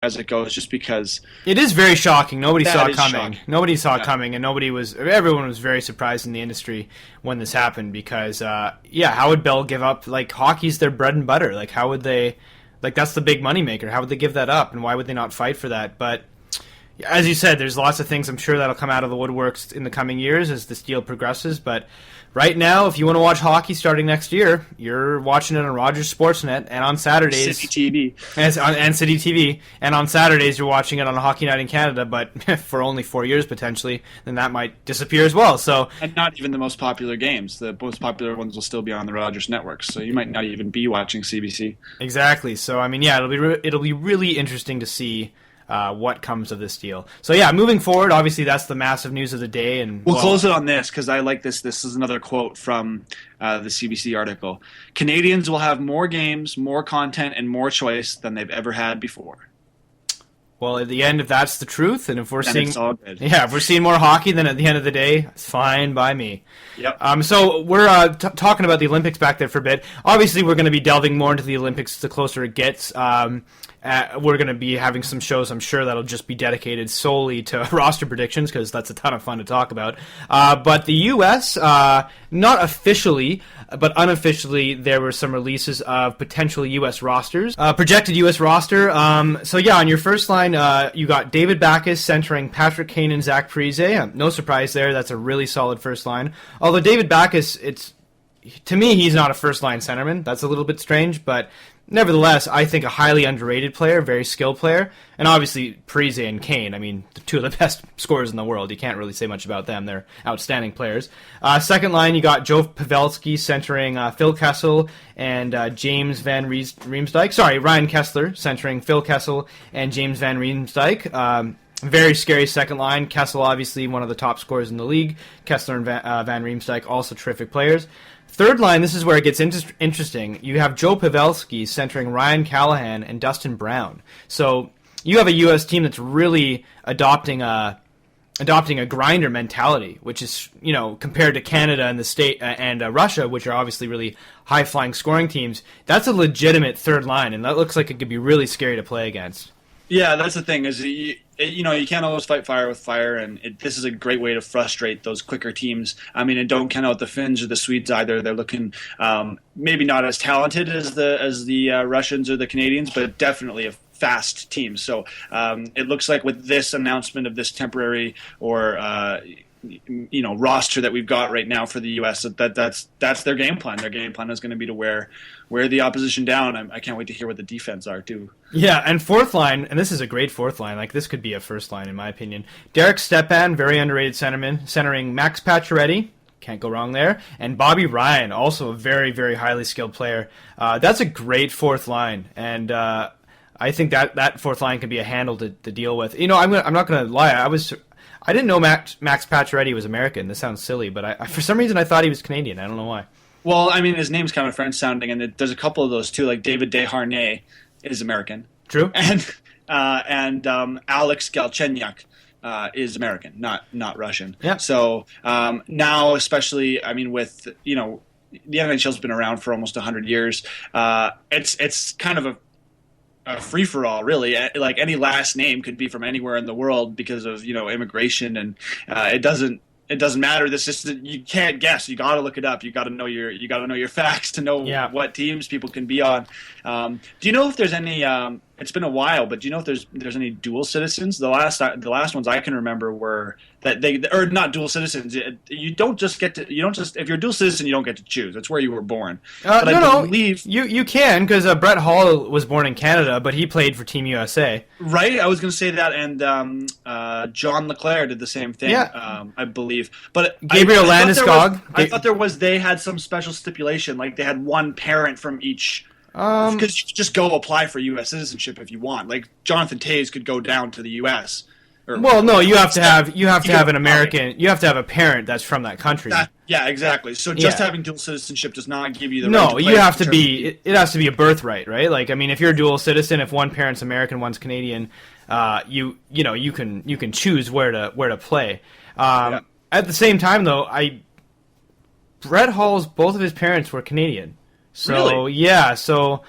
as it goes, just because It is very shocking. Nobody that saw it is coming. shocking. Nobody saw it Yeah. coming, and everyone was very surprised in the industry when this happened because, how would Bell give up? Like, hockey's their bread and butter. Like, how would they, like, that's the big moneymaker. How would they give that up, and why would they not fight for that? But as you said, there's lots of things I'm sure that'll come out of the woodworks in the coming years as this deal progresses. But right now, if you want to watch hockey starting next year, you're watching it on Rogers Sportsnet and on Saturdays. City TV. And City TV. And on Saturdays, you're watching it on a Hockey Night in Canada, but for only 4 years potentially, then that might disappear as well. So, And not even the most popular games. The most popular ones will still be on the Rogers network, so you might not even be watching CBC. exactly. So, I mean, yeah, it'll be really interesting to see what comes of this deal. So, yeah, moving forward, obviously that's the massive news of the day. And We'll close it on this because I like this. This is another quote from the CBC article. Canadians will have more games, more content, and more choice than they've ever had before. Well, at the end, if that's the truth, and if we're And seeing, it's all good. if we're seeing more hockey, then at the end of the day, it's fine by me. Yep. So we're talking about the Olympics back there for a bit. Obviously, we're going to be delving more into the Olympics the closer it gets. We're going to be having some shows, I'm sure, that'll just be dedicated solely to roster predictions because that's a ton of fun to talk about. But the U.S., not officially, but unofficially, there were some releases of potential U.S. rosters, projected U.S. roster. So yeah, on your first line, you got David Backes centering Patrick Kane and Zach Parise. No surprise there. That's a really solid first line. Although David Backes, to me, he's not a first-line centerman. That's a little bit strange, but nevertheless, I think a highly underrated player, very skilled player, and obviously Parise and Kane, I mean, the two of the best scorers in the world. You can't really say much about them. They're outstanding players. Second line, you got Joe Pavelski centering Phil Kessel and James Van Riemsdyk. Sorry, Ryan Kessler centering Phil Kessel and James Van Riemsdyk. Very scary second line. Kessel, obviously, one of the top scorers in the league. Kessler and Van Riemsdyk, also terrific players. Third line, this is where it gets interesting. You have Joe Pavelski centering Ryan Callahan and Dustin Brown. So you have a U.S. team that's really adopting a grinder mentality, which is, compared to Canada and the state and Russia, which are obviously really high flying scoring teams. That's a legitimate third line, and that looks like it could be really scary to play against. Yeah, that's the thing is you can't always fight fire with fire, and this is a great way to frustrate those quicker teams. I mean, and don't count out the Finns or the Swedes either. They're looking maybe not as talented as the Russians or the Canadians, but definitely a fast team. So it looks like with this announcement of this temporary or roster that we've got right now for the U.S. That's their game plan. Their game plan is going to be to wear the opposition down. I can't wait to hear what the defense are too. Yeah, and fourth line, and this is a great fourth line. Like, this could be a first line in my opinion. Derek Stepan, very underrated centerman, centering Max Pacioretty. Can't go wrong there. And Bobby Ryan, also a very, very highly skilled player. That's a great fourth line, and I think that fourth line can be a handle to deal with. I'm not going to lie. I didn't know Max Pacioretty was American. This sounds silly, but I for some reason I thought he was Canadian. I don't know why. Well, I mean, his name's kind of French sounding, and there's a couple of those too. Like David Desharnais is American. True. And Alex Galchenyuk is American, not Russian. Yeah. So now, especially, I mean, with the NHL's been around for almost 100 years. It's kind of a free for all, really. Like any last name could be from anywhere in the world because of immigration, and it doesn't matter. This is you can't guess. You got to look it up. You got to know your facts to know what teams people can be on. Do you know if there's any? It's been a while, but do you know if there's any dual citizens? The last ones I can remember were that they or not dual citizens. You don't just if you're a dual citizen, you don't get to choose. That's where you were born. But I believe you can, because Brett Hall was born in Canada, but he played for Team USA. Right, I was going to say that, and John Leclerc did the same thing. Yeah. I believe. But Gabriel Landeskog. I thought they had some special stipulation, like they had one parent from each. Because you could just go apply for U.S. citizenship if you want. Like Jonathan Toews could go down to the U.S. Well, no, you have to have an American. You have to have a parent that's from that country. Yeah, exactly. So just having dual citizenship does not give you the right no. to play You have to be. It has to be a birthright, right? Like, I mean, if you're a dual citizen, if one parent's American, one's Canadian, you can choose where to play. At the same time, though, Brett Hall's both of his parents were Canadian. So really? yeah, so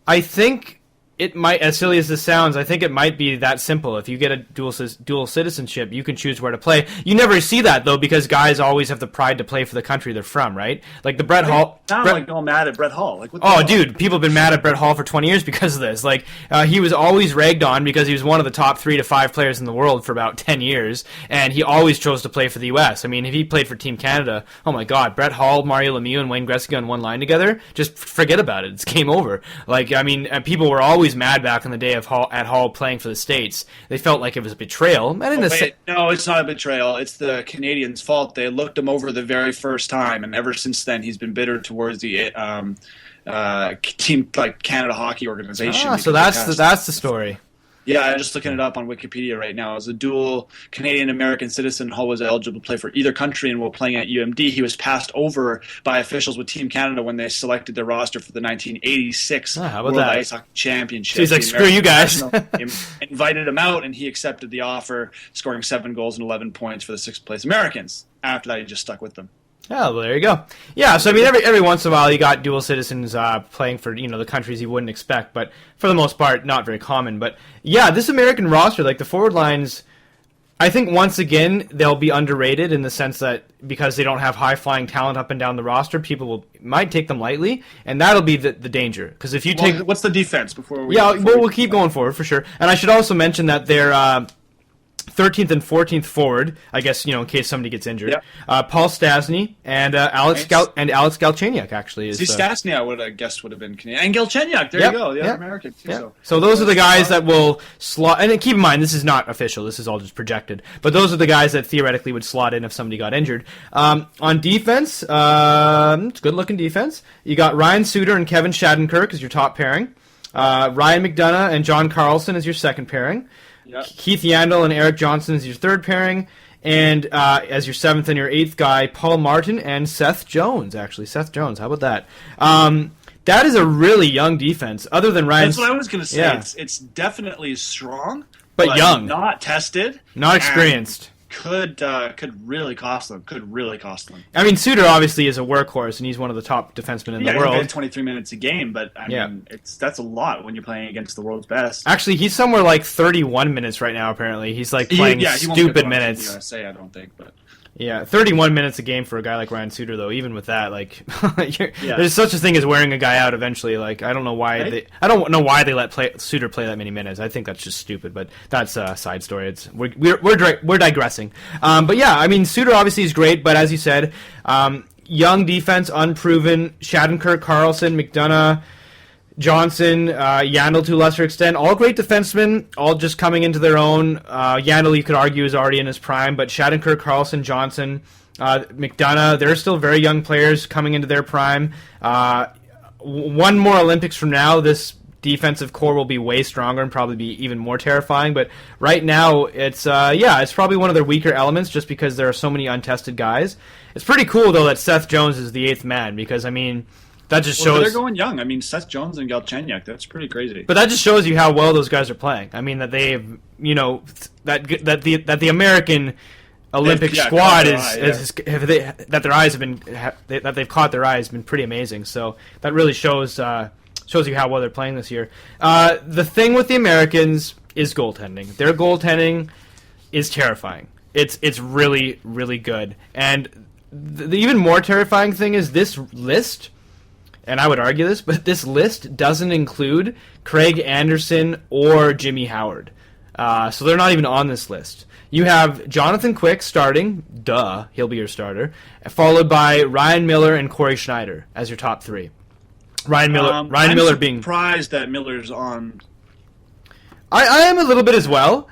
I think it might, as silly as this sounds, I think it might be that simple. If you get a dual citizenship, you can choose where to play. You never see that, though, because guys always have the pride to play for the country they're from, right? Like the Brett Hall... like all mad at Brett Hall. Like, dude, people have been mad at Brett Hall for 20 years because of this. Like, he was always ragged on because he was one of the top 3 to 5 players in the world for about 10 years, and he always chose to play for the U.S. I mean, if he played for Team Canada, oh my God, Brett Hall, Mario Lemieux, and Wayne Gretzky on one line together, just forget about it. It's game over. Like, I mean, people were always mad back in the day of Hall playing for the States. They felt like it was a betrayal. No, it's not a betrayal. It's the Canadians' fault. They looked him over the very first time, and ever since then, he's been bitter towards the team, like Canada Hockey Organization. So that's the story. Yeah, I'm just looking it up on Wikipedia right now. As a dual Canadian-American citizen, Hull was eligible to play for either country, and while playing at UMD, he was passed over by officials with Team Canada when they selected their roster for the 1986 World Ice Hockey Championship. So he's like, screw you guys. Invited him out, and he accepted the offer, scoring 7 goals and 11 points for the 6th-place Americans. After that, he just stuck with them. Oh, well, there you go. Yeah, so I mean, every once in a while you got dual citizens playing for the countries you wouldn't expect, but for the most part, not very common. But yeah, this American roster, like the forward lines, I think once again they'll be underrated in the sense that because they don't have high flying talent up and down the roster, people might take them lightly, and that'll be the danger. Because if you take, what's the defense before we? Yeah, we'll keep going forward for sure. And I should also mention that they're 13th and 14th forward, I guess, in case somebody gets injured. Yep. Paul Stastny and Alex Galchenyuk actually is. Stastny, I would have guessed would have been Canadian, and Galchenyuk. There you go, the other American too. Yep. So those are the guys that will slot. And keep in mind, this is not official. This is all just projected. But those are the guys that theoretically would slot in if somebody got injured. On defense, it's a good-looking defense. You got Ryan Suter and Kevin Shattenkirk as your top pairing. Ryan McDonough and John Carlson as your second pairing. Yep. Keith Yandel and Eric Johnson as your third pairing, and as your 7th and your 8th guy, Paul Martin and Seth Jones. Actually, Seth Jones. How about that? That is a really young defense. Other than Ryan, that's what I was going to say. Yeah. It's definitely strong, but young, not tested, not experienced. Could really cost them. I mean, Suter obviously is a workhorse, and he's one of the top defensemen in the world. He's 23 minutes a game, but I mean, that's a lot when you're playing against the world's best. Actually, he's somewhere like 31 minutes right now. Apparently, he's like playing stupid minutes. USA, I don't think, but. Yeah, 31 minutes a game for a guy like Ryan Suter, though. Even with that, like, there's such a thing as wearing a guy out eventually. Like, I don't know why they let Suter play that many minutes. I think that's just stupid. But that's a side story. We're digressing. But yeah, I mean, Suter obviously is great, but as you said, young defense, unproven. Shattenkirk, Carlson, McDonough, Johnson, Yandel to a lesser extent, all great defensemen, all just coming into their own. Yandel, you could argue, is already in his prime, but Shattenkirk, Carlson, Johnson, McDonough, they're still very young players coming into their prime. One more Olympics from now, this defensive core will be way stronger and probably be even more terrifying, but right now it's probably one of their weaker elements just because there are so many untested guys. It's pretty cool, though, that Seth Jones is the 8th man because, I mean, that just shows they're going young. I mean, Seth Jones and Galchenyuk, that's pretty crazy. But that just shows you how well those guys are playing. I mean, that they've, that the American Olympic squad that their eyes have been that they've caught their eyes has been pretty amazing. So that really shows you how well they're playing this year. The thing with the Americans is goaltending. Their goaltending is terrifying. It's really, really good. And the even more terrifying thing is this list. And I would argue this, but this list doesn't include Craig Anderson or Jimmy Howard. So they're not even on this list. You have Jonathan Quick starting, he'll be your starter, followed by Ryan Miller and Corey Schneider as your top 3. Ryan Miller being surprised that Miller's on. I am a little bit as well.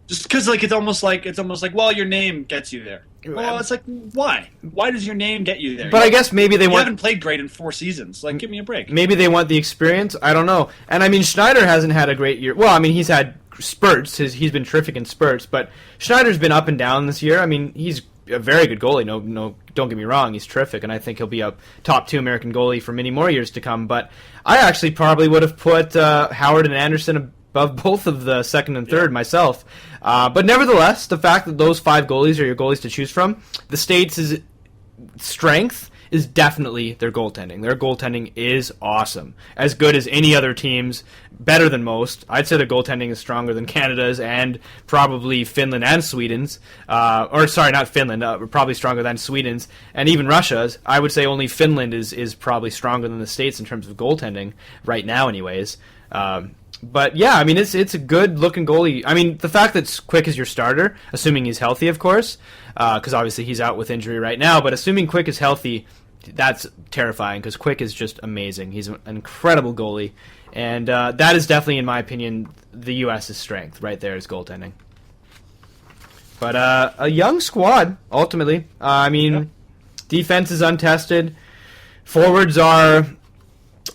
Just because it's almost like well, your name gets you there. Well, it's like, why? Why does your name get you there? But I guess maybe they haven't played great in 4 seasons. Like, give me a break. Maybe they want the experience. I don't know. And I mean, Schneider hasn't had a great year. Well, I mean, he's had spurts. He's been terrific in spurts. But Schneider's been up and down this year. I mean, he's a very good goalie. No, don't get me wrong. He's terrific, and I think he'll be a top 2 American goalie for many more years to come. But I actually probably would have put Howard and Anderson above both of the 2nd and 3rd myself. But nevertheless, the fact that those 5 goalies are your goalies to choose from, the States' strength is definitely their goaltending. Their goaltending is awesome. As good as any other team's, better than most. I'd say their goaltending is stronger than Canada's and probably Finland and Sweden's. Or sorry, not Finland, probably stronger than Sweden's and even Russia's. I would say only Finland is probably stronger than the States in terms of goaltending right now anyways. But yeah, I mean, it's a good-looking goalie. I mean, the fact that Quick is your starter, assuming he's healthy, of course, because obviously he's out with injury right now, but assuming Quick is healthy, that's terrifying because Quick is just amazing. He's an incredible goalie, and that is definitely, in my opinion, the U.S.'s strength right there is goaltending. But a young squad, ultimately. I mean, defense is untested. Forwards are...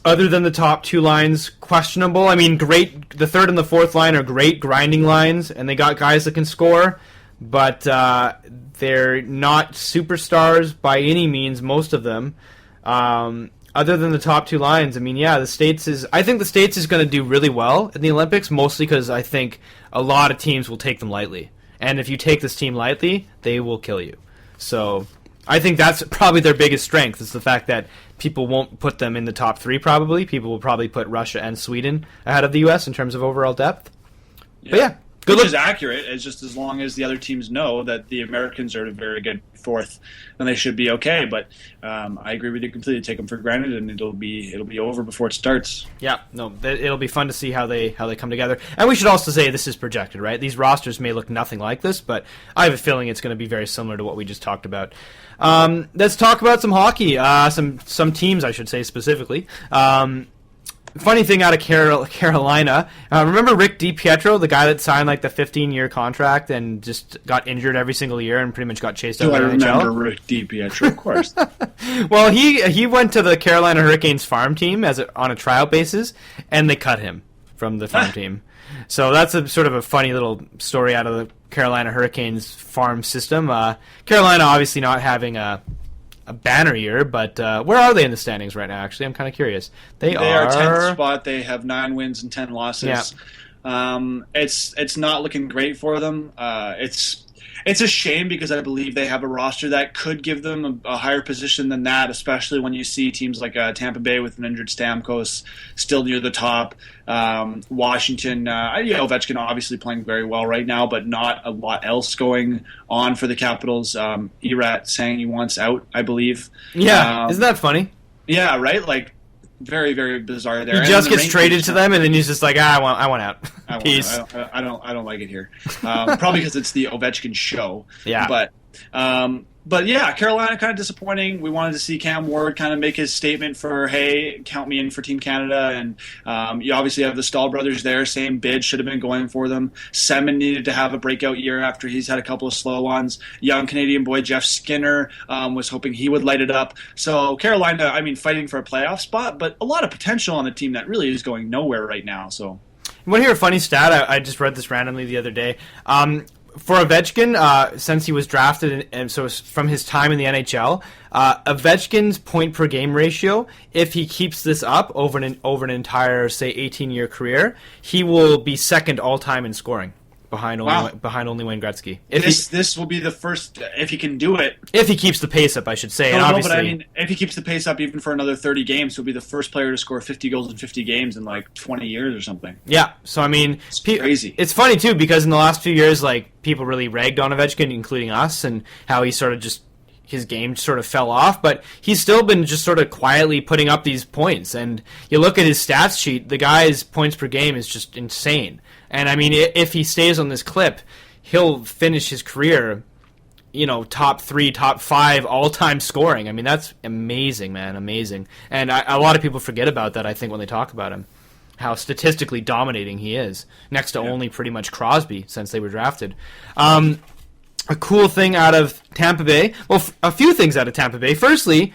Other than the top two lines, questionable. I mean, great. The third and the fourth line are great grinding lines, and they got guys that can score, but they're not superstars by any means, most of them. Other than the top two lines, I mean, yeah, I think the States is going to do really well in the Olympics, mostly because I think a lot of teams will take them lightly. And if you take this team lightly, they will kill you. So I think that's probably their biggest strength, is the fact that people won't put them in the top three, probably. People will probably put Russia and Sweden ahead of the U.S. in terms of overall depth. Yeah. But yeah, good. Which is accurate. It's just as long as the other teams know that the Americans are a very good fourth, then they should be okay. But I agree with you completely. Take them for granted, and it'll be over before it starts. Yeah, no, it'll be fun to see how they come together. And we should also say this is projected, right? These rosters may look nothing like this, but I have a feeling it's going to be very similar to what we just talked about. Let's talk about some hockey. Some teams, I should say specifically. Funny thing out of Carolina, remember Rick DiPietro, the guy that signed like the 15-year contract and just got injured every single year and pretty much got chased out by the NHL? I remember Rick DiPietro, of course. Well, he went to the Carolina Hurricanes farm team on a trial basis, and they cut him from the farm team. So that's a sort of a funny little story out of the Carolina Hurricanes farm system. Carolina obviously not having a banner year, but where are they in the standings right now? Actually, I'm kind of curious. They are 10th spot. They have 9 wins and 10 losses. Yeah. It's not looking great for them. It's a shame because I believe they have a roster that could give them a higher position than that, especially when you see teams like Tampa Bay with an injured Stamkos still near the top. Washington, Ovechkin obviously playing very well right now, but not a lot else going on for the Capitals. Erat saying he wants out, I believe. Yeah, isn't that funny? Yeah, right? Like, very, very bizarre there. He just gets traded to them, and then he's just like, I want out. Peace. I don't like it here. Probably because it's the Ovechkin show. Yeah. But yeah, Carolina kind of disappointing. We wanted to see Cam Ward kind of make his statement for, hey, count me in for Team Canada. And you obviously have the Stahl brothers there. Same bid, should have been going for them. Semin needed to have a breakout year after he's had a couple of slow ones. Young Canadian boy Jeff Skinner was hoping he would light it up. So Carolina, I mean, fighting for a playoff spot, but a lot of potential on a team that really is going nowhere right now. So, you want to hear a funny stat? I just read this randomly the other day. For Ovechkin, since he was drafted, and so from his time in the NHL, Ovechkin's point per game ratio, if he keeps this up over an entire, say, 18-year career, he will be second all time in scoring, behind only Wayne Gretzky. This will be the first, if he can do it. If he keeps the pace up, I should say. But I mean, if he keeps the pace up even for another 30 games, he'll be the first player to score 50 goals in 50 games in like 20 years or something. Yeah, so I mean, it's crazy. It's funny too because in the last few years, like people really ragged on Ovechkin, including us, and how he sort of just his game sort of fell off, but he's still been just sort of quietly putting up these points. And you look at his stats sheet, the guy's points per game is just insane. And I mean, if he stays on this clip, he'll finish his career, top 3, top 5 all-time scoring. I mean, that's amazing, man, amazing. And a lot of people forget about that, I think, when they talk about him, how statistically dominating he is, next to only pretty much Crosby since they were drafted. A cool thing out of Tampa Bay, well, a few things out of Tampa Bay. Firstly,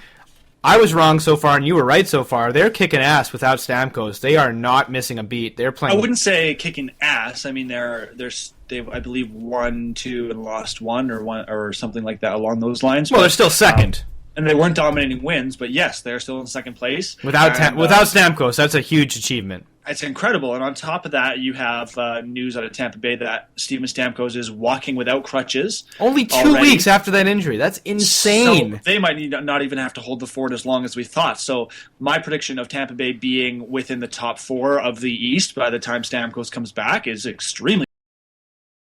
I was wrong so far, and you were right so far. They're kicking ass without Stamkos. They are not missing a beat. They're playing. I wouldn't say kicking ass. I mean, they I believe won 2 and lost 1 or something like that along those lines. Well, they're still second, and they weren't dominating wins. But yes, they're still in second place without Stamkos. That's a huge achievement. It's incredible. And on top of that, you have news out of Tampa Bay that Steven Stamkos is walking without crutches. Only 2 already. weeks after that injury. That's insane. So they might not even have to hold the fort as long as we thought. So my prediction of Tampa Bay being within the top 4 of the East by the time Stamkos comes back is extremely